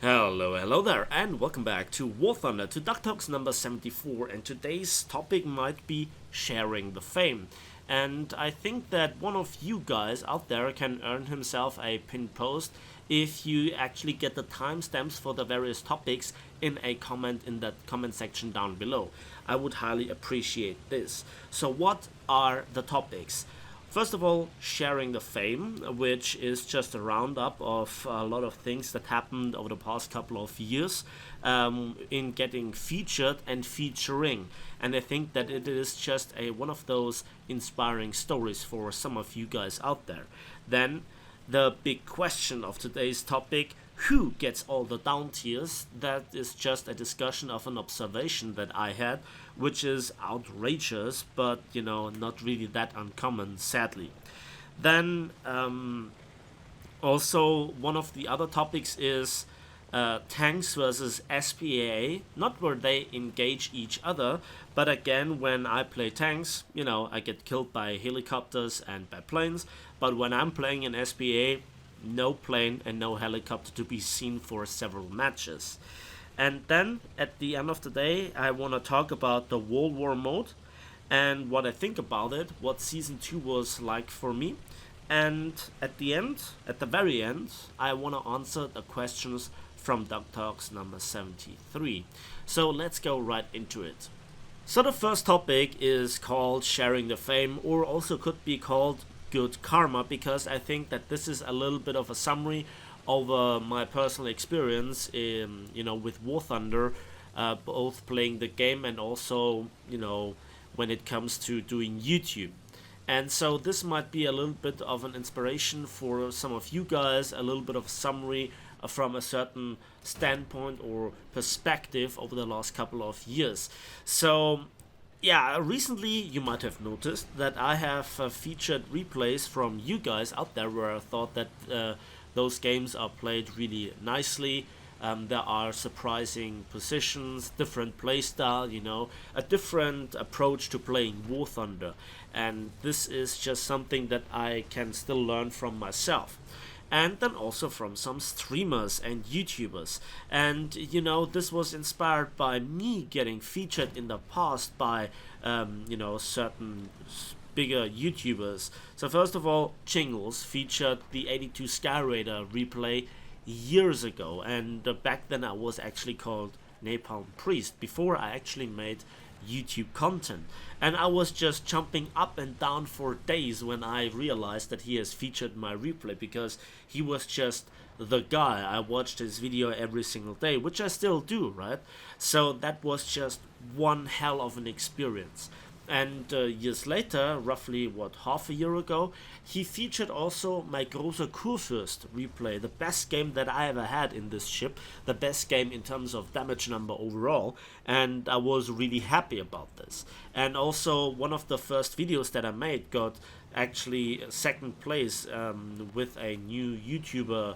Hello there, and welcome back to War Thunder, to Duck Talks number 74, and today's topic might be sharing the fame. And I think that one of you guys out there can earn himself a pinned post if you actually get the timestamps for the various topics in a comment in that comment section down below. I would highly appreciate this. So what are the topics? First of all, sharing the fame, which is just a roundup of a lot of things that happened over the past couple of years in getting featured and featuring. And I think that it is just one of those inspiring stories for some of you guys out there. Then, the big question of today's topic: who gets all the down tiers? That is just a discussion of an observation that I had, which is outrageous, but not really that uncommon, sadly. Then also one of the other topics is tanks versus SPA, not where they engage each other, but again, when I play tanks, I get killed by helicopters and by planes, but when I'm playing in SPA, no plane and no helicopter to be seen for several matches. And then at the end of the day, I want to talk about the World War mode and what I think about it, what Season 2 was like for me. And at the very end, I want to answer the questions from Duck Talks number 73. So let's go right into it. So the first topic is called sharing the fame, or also could be called good karma, because I think that this is a little bit of a summary over my personal experience in, with War Thunder, both playing the game and also, when it comes to doing YouTube. And so this might be a little bit of an inspiration for some of you guys, a little bit of summary from a certain standpoint or perspective over the last couple of years. So yeah, recently you might have noticed that I have featured replays from you guys out there where I thought that those games are played really nicely. There are surprising positions, different playstyle, a different approach to playing War Thunder. And this is just something that I can still learn from myself. And then also from some streamers and YouTubers. And this was inspired by me getting featured in the past by certain bigger YouTubers. So first of all, Jingles featured the 82 Sky Raider replay years ago, and back then I was actually called Napalmratte before I actually made YouTube content, and I was just jumping up and down for days when I realized that he has featured my replay, because he was just the guy. I watched his video every single day, which I still do, right? So that was just one hell of an experience. And years later, roughly half a year ago, he featured also my Großer Kurfürst replay, the best game that I ever had in this ship, the best game in terms of damage number overall, and I was really happy about this. And also one of the first videos that I made got actually second place with a new YouTuber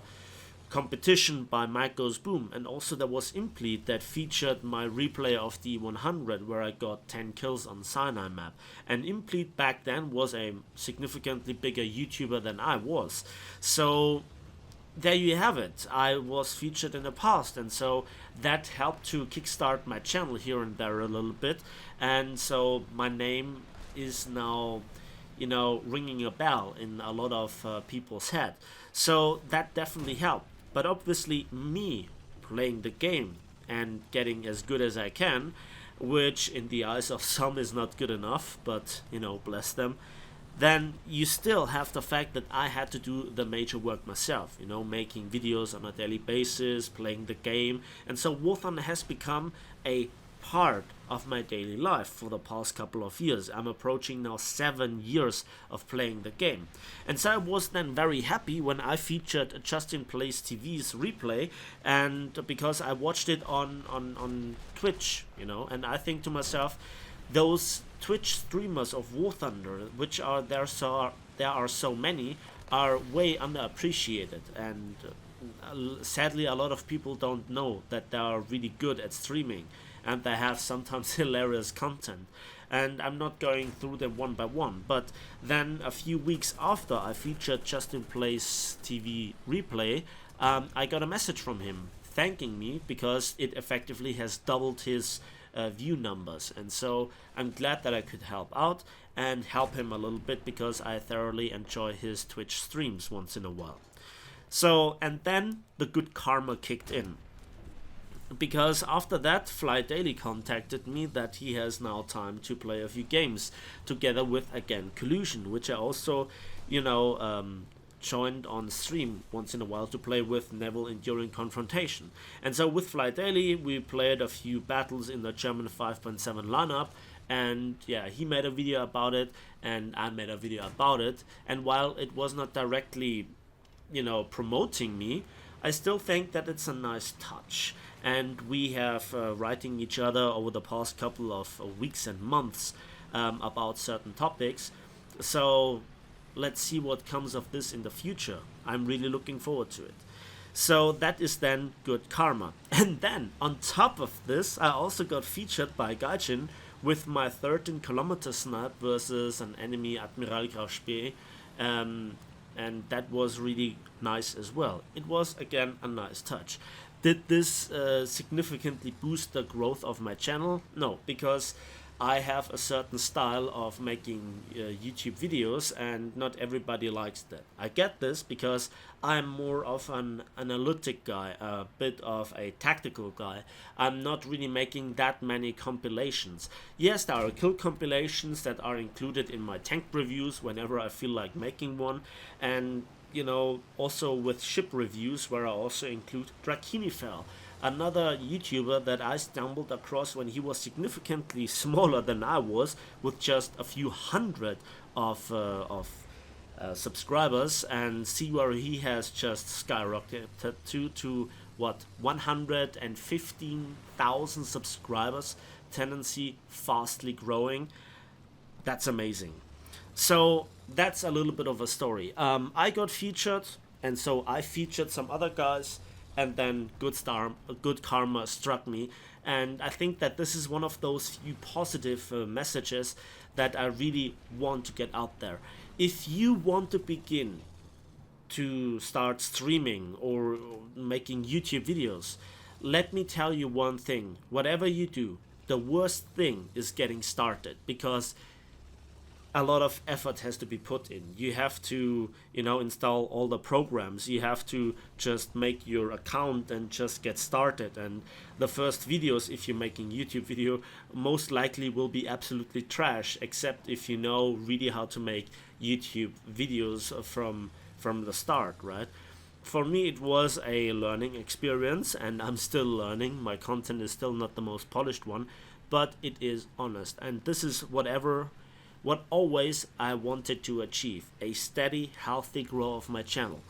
competition by Mike Goes Boom, and also there was Implete that featured my replay of the 100 where I got 10 kills on Sinai map, and Implete back then was a significantly bigger YouTuber than I was. So there you have it, I was featured in the past, and so that helped to kickstart my channel here and there a little bit, and so my name is now ringing a bell in a lot of people's head. So that definitely helped. But obviously me playing the game and getting as good as I can, which in the eyes of some is not good enough, but bless them, then you still have the fact that I had to do the major work myself, making videos on a daily basis, playing the game, and so War Thunder has become a part of my daily life for the past couple of years. I'm approaching now 7 years of playing the game, and so I was then very happy when I featured Justin Plays TV's replay, and because I watched it on Twitch, and I think to myself, those Twitch streamers of War Thunder, which are there are so many, are way underappreciated, and sadly a lot of people don't know that they are really good at streaming, and they have sometimes hilarious content. And I'm not going through them one by one, but then a few weeks after I featured Justin Plays TV replay, I got a message from him thanking me because it effectively has doubled his view numbers. And so I'm glad that I could help out and help him a little bit because I thoroughly enjoy his Twitch streams once in a while. So, and then the good karma kicked in. Because after that, Fly Daily contacted me that he has now time to play a few games together with, again, Collusion, which I also, joined on stream once in a while to play with Neville Enduring Confrontation. And so with Fly Daily, we played a few battles in the German 5.7 lineup, and yeah, he made a video about it, and I made a video about it, and while it was not directly, promoting me, I still think that it's a nice touch. And we have writing each other over the past couple of weeks and months about certain topics. So let's see what comes of this in the future. I'm really looking forward to it. So that is then good karma. And then on top of this, I also got featured by Gaijin with my 13-kilometer snipe versus an enemy Admiral Grauspee. And that was really nice as well. It was, again, a nice touch. Did this significantly boost the growth of my channel? No, because I have a certain style of making YouTube videos and not everybody likes that. I get this because I'm more of an analytic guy, a bit of a tactical guy. I'm not really making that many compilations. Yes, there are kill compilations that are included in my tank reviews whenever I feel like making one, and also with ship reviews where I also include Drakinifel, another YouTuber that I stumbled across when he was significantly smaller than I was, with just a few hundred of subscribers, and see where he has just skyrocketed to what, 115,000 subscribers, tendency fastly growing. That's amazing. So that's a little bit of a story. I got featured, and so I featured some other guys, and then good karma struck me. And I think that this is one of those few positive messages that I really want to get out there. If you want to begin to start streaming or making YouTube videos, let me tell you one thing. Whatever you do, the worst thing is getting started, because a lot of effort has to be put in. You have to, install all the programs. You have to just make your account and just get started. And the first videos, if you're making YouTube video, most likely will be absolutely trash, except if you know really how to make YouTube videos from the start, right? For me, it was a learning experience, and I'm still learning. My content is still not the most polished one, but it is honest. And this is what always I wanted to achieve, a steady, healthy growth of my channel.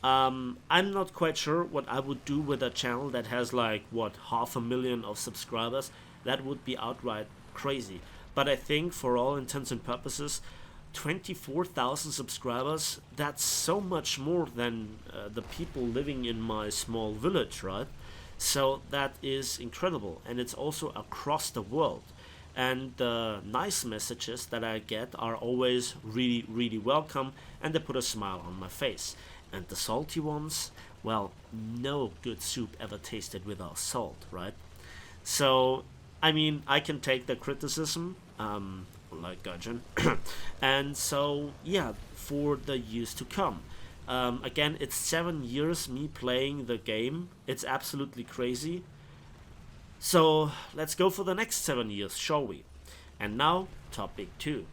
I'm not quite sure what I would do with a channel that has 500,000 of subscribers. That would be outright crazy. But I think for all intents and purposes, 24,000 subscribers, that's so much more than the people living in my small village, right? So that is incredible, and it's also across the world. And the nice messages that I get are always really, really welcome, and they put a smile on my face. And the salty ones, well, no good soup ever tasted without salt, right? So, I can take the criticism, like Gaijin. And so, yeah, for the years to come. Again, it's 7 years me playing the game. It's absolutely crazy. So let's go for the next 7 years, shall we? And now, topic 2.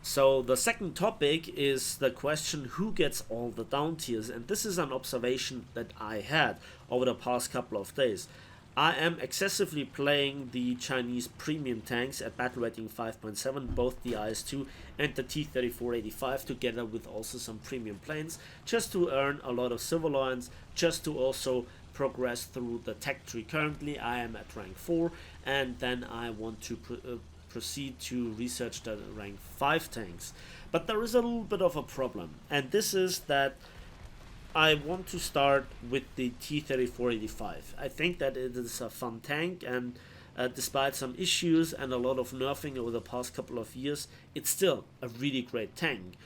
So the second topic is the question, who gets all the down tiers? And this is an observation that I had over the past couple of days. I am excessively playing the Chinese premium tanks at battle rating 5.7, both the IS-2 and the T-3485, together with also some premium planes, just to earn a lot of silver lines, just to also progress through the tech tree. Currently I am at rank 4, and then I want to proceed to research the rank 5 tanks. But there is a little bit of a problem, and this is that I want to start with the T-3485. I think that it is a fun tank, and despite some issues and a lot of nerfing over the past couple of years, it's still a really great tank.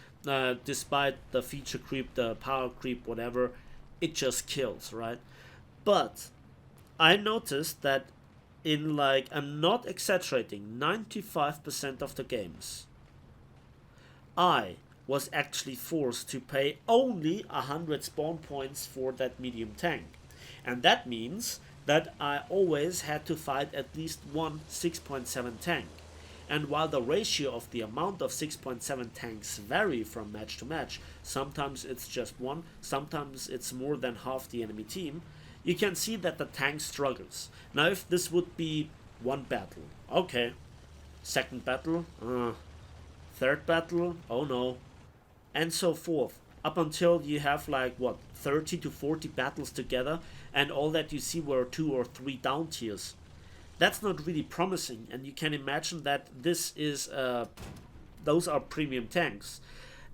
Despite the feature creep, the power creep, whatever, it just kills, right? But I noticed that in, like, I'm not exaggerating, 95% of the games, I was actually forced to pay only 100 spawn points for that medium tank. And that means that I always had to fight at least one 6.7 tank. And while the ratio of the amount of 6.7 tanks vary from match to match, sometimes it's just one, sometimes it's more than half the enemy team, you can see that the tank struggles. Now if this would be one battle, okay. Second battle, third battle, oh no, and so forth, up until you have like what, 30 to 40 battles together, and all that you see were 2 or 3 down tiers. That's not really promising, and you can imagine that this is those are premium tanks.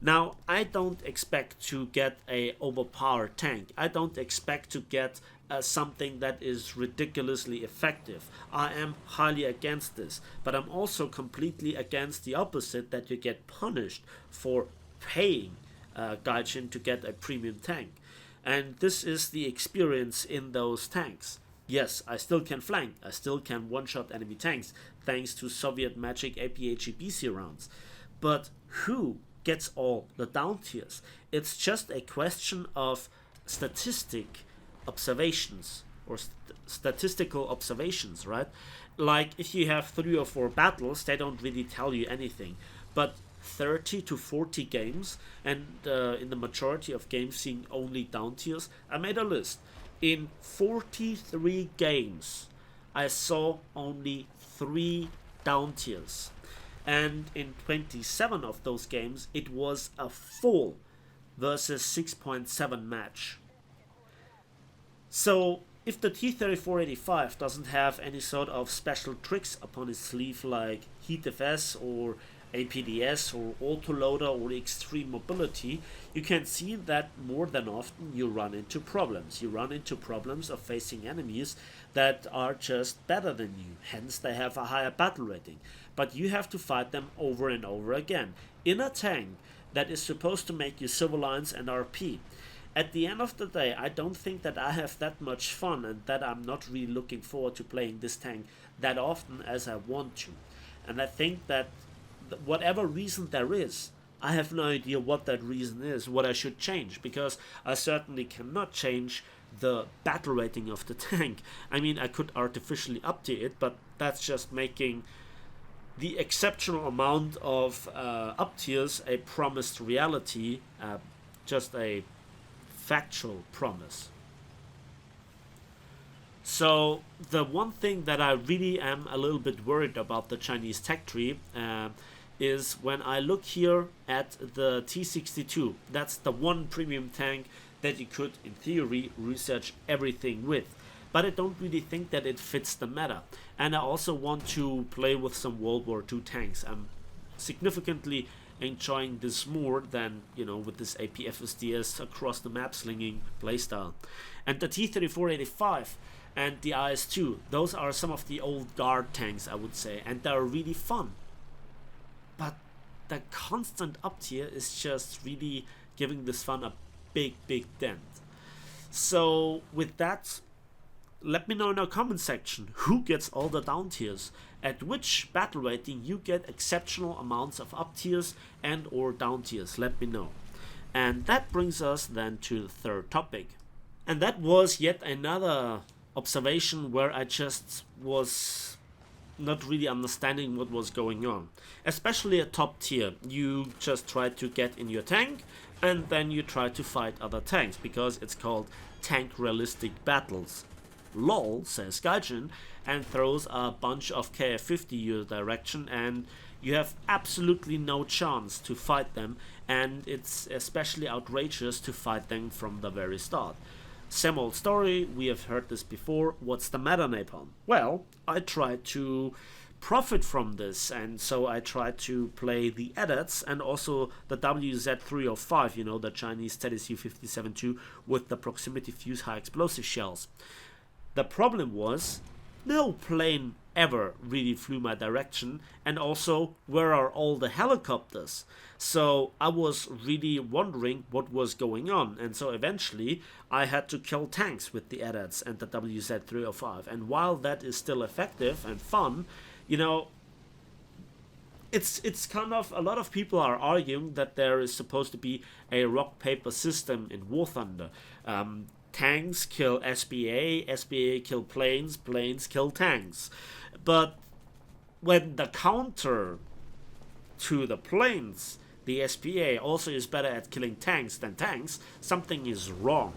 Now, I don't expect to get a overpowered tank. I don't expect to get something that is ridiculously effective. I am highly against this, but I'm also completely against the opposite, that you get punished for paying Gaijin to get a premium tank. And this is the experience in those tanks. Yes, I still can flank, I still can one-shot enemy tanks, thanks to Soviet magic APHE-BC rounds. But who gets all the down tiers? It's just a question of statistic observations, or statistical observations, right? Like, if you have 3 or 4 battles, they don't really tell you anything. But 30 to 40 games, and in the majority of games seeing only down tiers, I made a list. In 43 games, I saw only 3 down tiers. And in 27 of those games, it was a full versus 6.7 match. So, if the T-3485 doesn't have any sort of special tricks upon its sleeve like Heat FS or APDS or autoloader or extreme mobility, you can see that more than often you run into problems. You run into problems of facing enemies that are just better than you, hence they have a higher battle rating. But you have to fight them over and over again in a tank that is supposed to make you civil lines and RP. At the end of the day, I don't think that I have that much fun, and that I'm not really looking forward to playing this tank that often as I want to. And I think that whatever reason there is, I have no idea what that reason is, what I should change, because I certainly cannot change the battle rating of the tank. I mean, I could artificially uptier it, but that's just making the exceptional amount of up tiers a promised reality, just a factual promise. So the one thing that I really am a little bit worried about the Chinese tech tree is when I look here at the T62. That's the one premium tank that you could, in theory, research everything with. But I don't really think that it fits the meta. And I also want to play with some World War II tanks. I'm significantly enjoying this more than, with this APFSDS across the map slinging playstyle. And the T-3485 and the IS-2, those are some of the old guard tanks, I would say, and they're really fun. But the constant up tier is just really giving this fun a big dent. So with that, let me know in our comment section who gets all the down tiers, at which battle rating you get exceptional amounts of up tiers and or down tiers. Let me know. And that brings us then to the third topic. And that was yet another observation where I just was not really understanding what was going on. Especially at top tier, you just try to get in your tank and then you try to fight other tanks because it's called tank realistic battles. LOL, says Gaijin, and throws a bunch of KF-50 your direction, and you have absolutely no chance to fight them, and it's especially outrageous to fight them from the very start. Same old story, we have heard this before. What's the matter, Napalm? Well, I tried to profit from this, and so I tried to play the ADATs and also the WZ-305, the Chinese ZSU-57-2 with the proximity fuse high explosive shells. The problem was no plane ever really flew my direction, and also where are all the helicopters? So I was really wondering what was going on, and so eventually I had to kill tanks with the ADATs and the WZ-305. And while that is still effective and fun, you know, it's kind of, a lot of people are arguing that there is supposed to be a rock paper system in War Thunder. Tanks kill SBA, SBA kill planes, planes kill tanks. But when the counter to the planes, the SPA, also is better at killing tanks than tanks, something is wrong.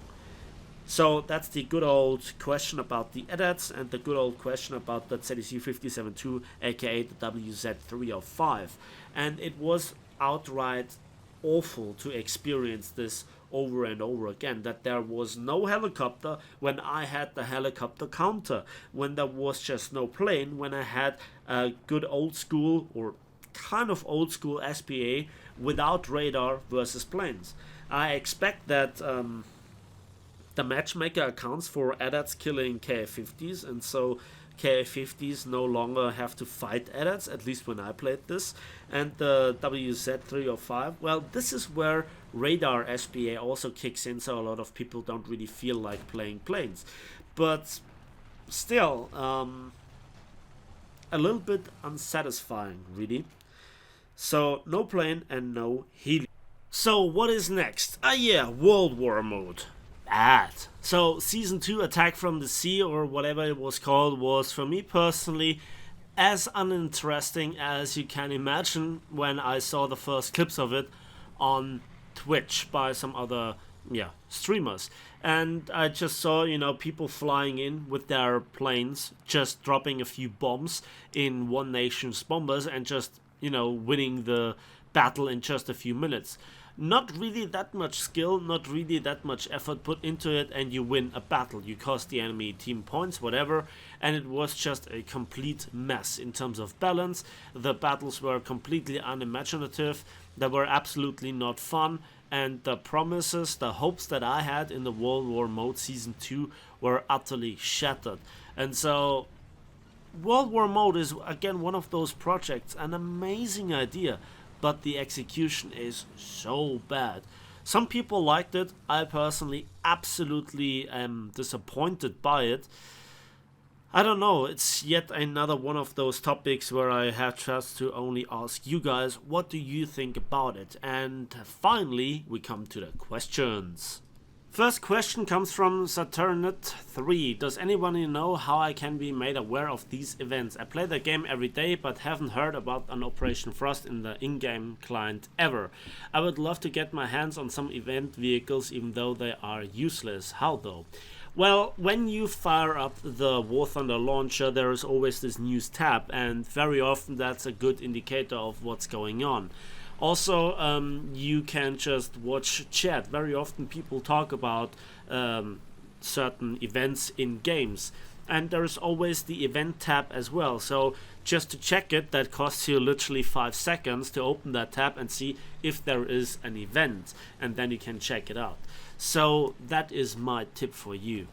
So that's the good old question about the ADATs and the good old question about the ZDC 572, aka the WZ305. And it was outright awful to experience this over and over again, that there was no helicopter when I had the helicopter counter, when there was just no plane when I had a good old school, or kind of old school SPA without radar versus planes. I expect that the matchmaker accounts for ADATs killing KF-50s, and so KF-50s no longer have to fight ADATs, at least when I played this. And the WZ-305, well, this is where radar SPA also kicks in, so a lot of people don't really feel like playing planes. But still, a little bit unsatisfying, really. So, no plane and no heli. So, what is next? Yeah, World War mode. Bad. So, Season 2 Attack from the Sea, or whatever it was called, was for me personally as uninteresting as you can imagine when I saw the first clips of it on Twitch by some other streamers. And I just saw, people flying in with their planes, just dropping a few bombs in one nation's bombers and just, winning the battle in just a few minutes. Not really that much skill, not really that much effort put into it, and you win a battle. You cost the enemy team points, whatever, and it was just a complete mess in terms of balance. The battles were completely unimaginative, they were absolutely not fun, and the promises, the hopes that I had in the World War mode Season 2 were utterly shattered. And so, World War mode is again one of those projects, an amazing idea, but the execution is so bad. Some people liked it. I personally absolutely am disappointed by it. I don't know, it's yet another one of those topics where I have just to only ask you guys, what do you think about it? And finally, we come to the questions. First question comes from Saturnet3. Does anyone know how I can be made aware of these events? I play the game every day but haven't heard about an Operation Frost in the in-game client ever. I would love to get my hands on some event vehicles even though they are useless. How though? Well, when you fire up the War Thunder launcher, there is always this news tab, and very often that's a good indicator of what's going on. Also, you can just watch chat. Very often people talk about certain events in games, and there's always the event tab as well. So just to check it, that costs you literally 5 seconds to open that tab and see if there is an event, and then you can check it out. So that is my tip for you.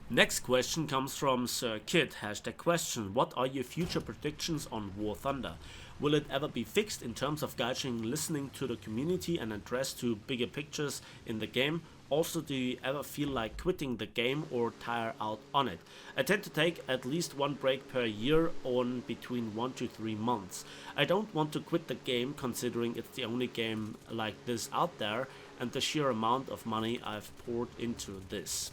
Next question comes from Sir Kid. #question. What are your future predictions on War Thunder? Will it ever be fixed in terms of gauging, listening to the community and address to bigger pictures in the game? Also, do you ever feel like quitting the game or tire out on it? I tend to take at least one break per year on between 1 to 3 months. I don't want to quit the game considering it's the only game like this out there and the sheer amount of money I've poured into this.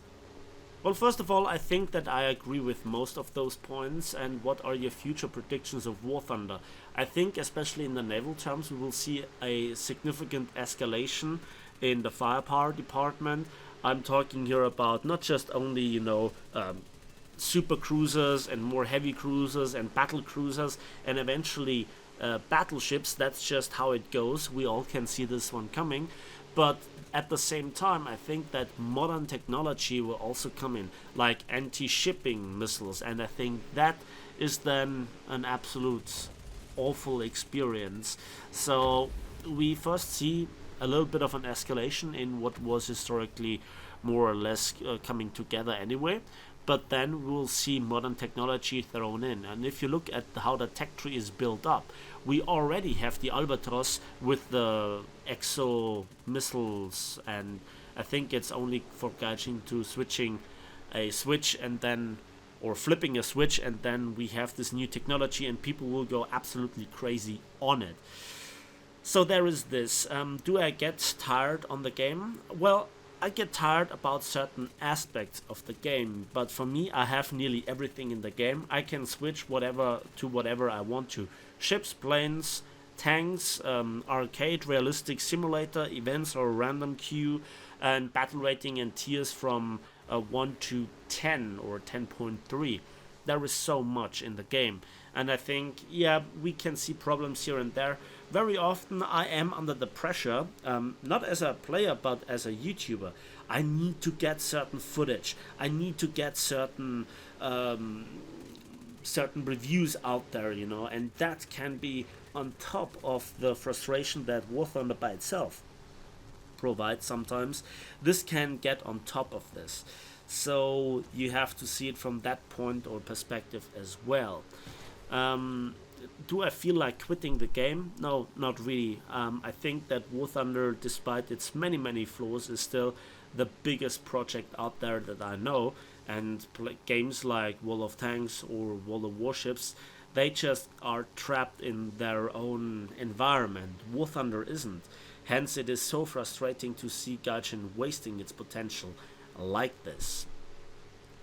Well, first of all, I think that I agree with most of those points. And what are your future predictions of War Thunder? I think, especially in the naval terms, we will see a significant escalation in the firepower department. I'm talking here about not just only, super cruisers and more heavy cruisers and battle cruisers and eventually battleships. That's just how it goes. We all can see this one coming. But at the same time, I think that modern technology will also come in, like anti-shipping missiles, and I think that is then an absolute awful experience. So we first see a little bit of an escalation in what was historically more or less coming together anyway. but then we'll see modern technology thrown in. And if you look at how the tech tree is built up, we already have the Albatros with the exo missiles, and I think it's only for Gaijin to switching a switch and then, or flipping a switch, and then we have this new technology and people will go absolutely crazy on it. So there is this. Do I get tired on the game? Well, I get tired about certain aspects of the game, but for me, I have nearly everything in the game. I can switch whatever to whatever I want to. Ships, planes, tanks, arcade, realistic simulator, events or random queue, and battle rating and tiers from 1 to 10 or 10.3. There is so much in the game, and I think, yeah, we can see problems here and there. Very often I am under the pressure, not as a player but as a YouTuber. I need to get certain footage. I need to get certain reviews out there, and that can be on top of the frustration that War Thunder by itself provides sometimes. This can get on top of this. So you have to see it from that point or perspective as well. Do I feel like quitting the game? No, not really. I think that War Thunder, despite its many flaws, is still the biggest project out there that I know. And games like World of Tanks or World of Warships, they just are trapped in their own environment. War Thunder isn't. Hence, it is so frustrating to see Gaijin wasting its potential like this.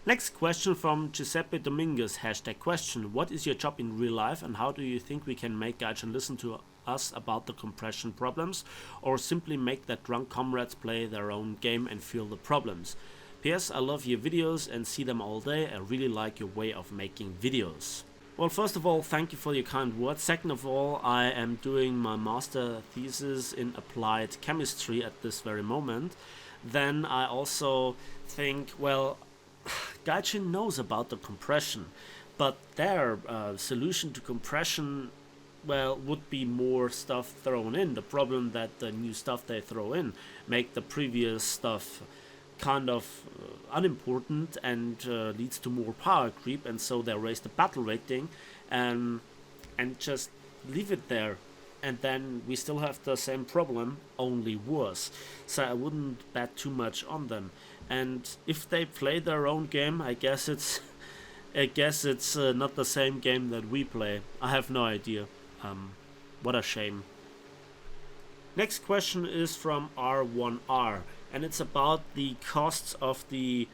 Next question from Giuseppe Dominguez, #question. What is your job in real life and how do you think we can make Gaijin listen to us about the compression problems, or simply make their drunk comrades play their own game and feel the problems? P.S. I love your videos and see them all day. I really like your way of making videos. Well, first of all, thank you for your kind words. Second of all, I am doing my master thesis in applied chemistry at this very moment. Then I also think, well, Gaijin knows about the compression, but their solution to compression, well, would be more stuff thrown in. The problem that the new stuff they throw in make the previous stuff kind of unimportant and leads to more power creep, and so they raise the battle rating and just leave it there, and then we still have the same problem, only worse. So I wouldn't bet too much on them. And if they play their own game, I guess it's not the same game that we play. I have no idea. What a shame. Next question is from R1R, and it's about the costs of the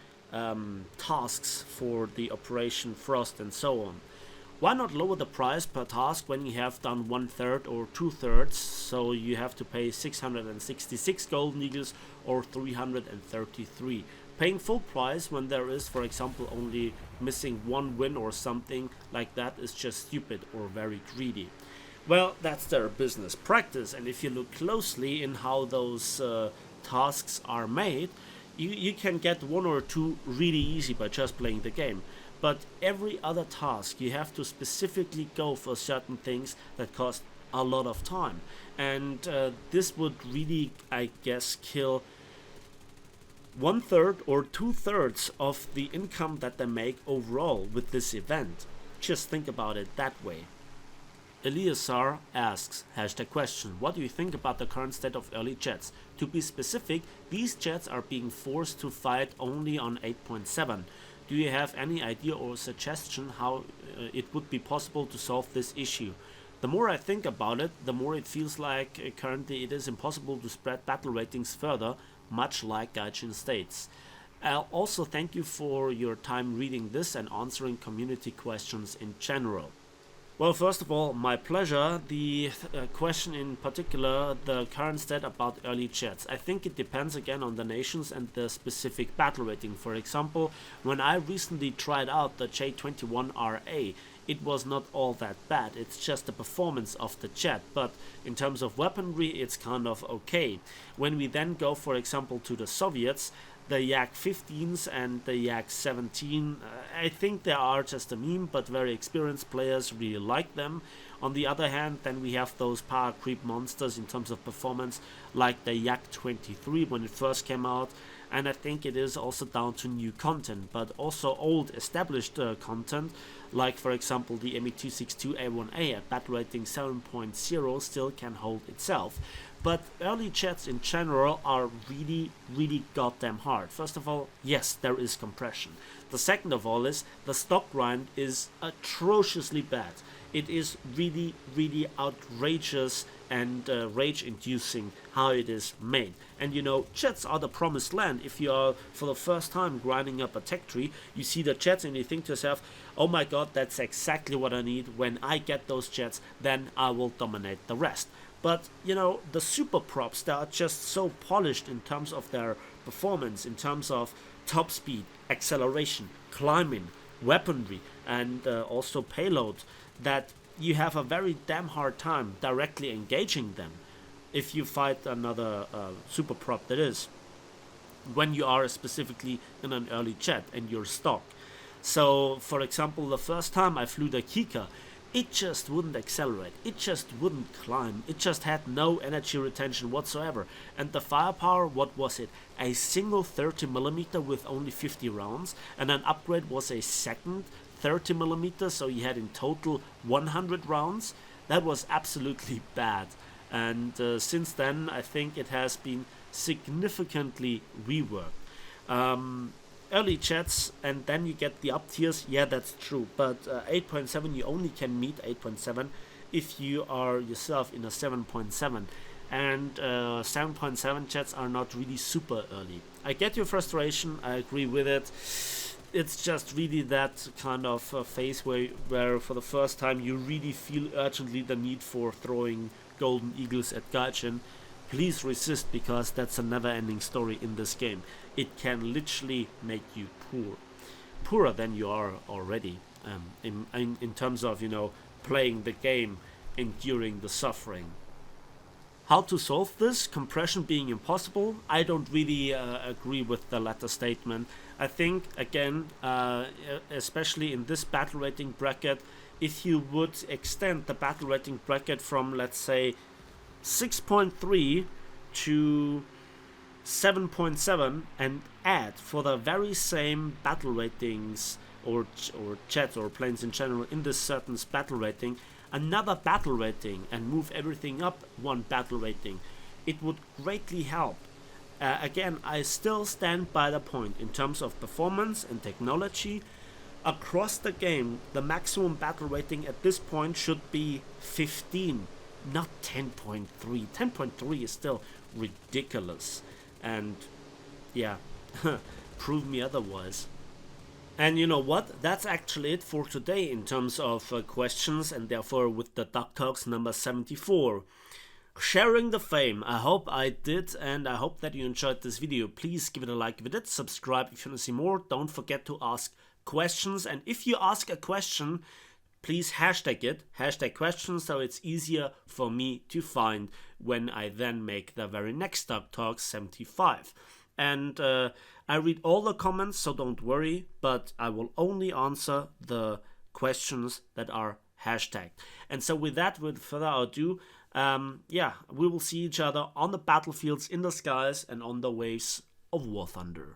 tasks for the Operation Frost and so on. Why not lower the price per task when you have done 1/3 or 2/3, so you have to pay 666 golden eagles or 333? Paying full price when there is, for example, only missing one win or something like that is just stupid or very greedy. Well, that's their business practice, and if you look closely in how those tasks are made, you can get 1 or 2 really easy by just playing the game. But every other task you have to specifically go for certain things that cost a lot of time, and this would really, I guess, kill 1/3 or 2/3 of the income that they make overall with this event. Just think about it that way. Eliasar asks, #question, what do you think about the current state of early jets? To be specific, these jets are being forced to fight only on 8.7. Do you have any idea or suggestion how it would be possible to solve this issue? The more I think about it, the more it feels like currently it is impossible to spread battle ratings further, much like Gaijin states. I'll also thank you for your time reading this and answering community questions in general. Well, first of all, my pleasure. The question in particular, the current state about early jets. I think it depends again on the nations and the specific battle rating. For example, when I recently tried out the J21RA, it was not all that bad. It's just the performance of the jet, but in terms of weaponry, it's kind of okay. When we then go, for example, to the Soviets, the Yak-15s and the Yak-17, I think they are just a meme, but very experienced players really like them. On the other hand, then we have those power creep monsters in terms of performance, like the Yak-23 when it first came out. and I think it is also down to new content, but also old established content, like for example the ME262A1A at battle rating 7.0 still can hold itself. But early chats in general are really, really goddamn hard. First of all, yes, there is compression. The second of all is the stock grind is atrociously bad. It is really, really outrageous and rage-inducing how it is made. And you know, chats are the promised land. If you are for the first time grinding up a tech tree, you see the chats and you think to yourself, oh my god, that's exactly what I need. When I get those chats, then I will dominate the rest. But, you know, the super props, they are just so polished in terms of their performance, in terms of top speed, acceleration, climbing, weaponry, and also payload, that you have a very damn hard time directly engaging them if you fight another super prop, that is, when you are specifically in an early chat and you're stock. So, for example, the first time I flew the Kika, it just wouldn't accelerate, it just wouldn't climb, it just had no energy retention whatsoever. And the firepower, what was it? A single 30mm with only 50 rounds, and an upgrade was a second 30mm, so you had in total 100 rounds. That was absolutely bad. And since then, I think it has been significantly reworked. Early chats, and then you get the up tiers, yeah, that's true, but 8.7, you only can meet 8.7 if you are yourself in a 7.7, and 7.7 chats are not really super early. I get your frustration, I agree with it. It's just really that kind of phase where for the first time you really feel urgently the need for throwing golden eagles at Gaijin. Please resist, because that's a never-ending story in this game. It can literally make you poor, poorer than you are already, in terms of, you know, playing the game, enduring the suffering. How to solve this? Compression being impossible? I don't really agree with the latter statement. I think, again, especially in this battle rating bracket, if you would extend the battle rating bracket from, let's say, 6.3 to 7.7 and add for the very same battle ratings or chats or planes in general in this certain battle rating another battle rating and move everything up one battle rating, it would greatly help. Again, I still stand by the point in terms of performance and technology. Across the game, the maximum battle rating at this point should be 15, not 10.3. 10.3 is still ridiculous. And yeah, prove me otherwise. And you know what? That's actually it for today in terms of questions, and therefore with the Duck Talks number 74. Sharing the fame. I hope I did, and I hope that you enjoyed this video. Please give it a like if you did, subscribe if you want to see more. Don't forget to ask questions, and if you ask a question, please hashtag it, hashtag questions, so it's easier for me to find when I then make the very next Duck Talk 75. And I read all the comments, so don't worry, but I will only answer the questions that are hashtagged. And so with that, without further ado, we will see each other on the battlefields, in the skies, and on the waves of War Thunder.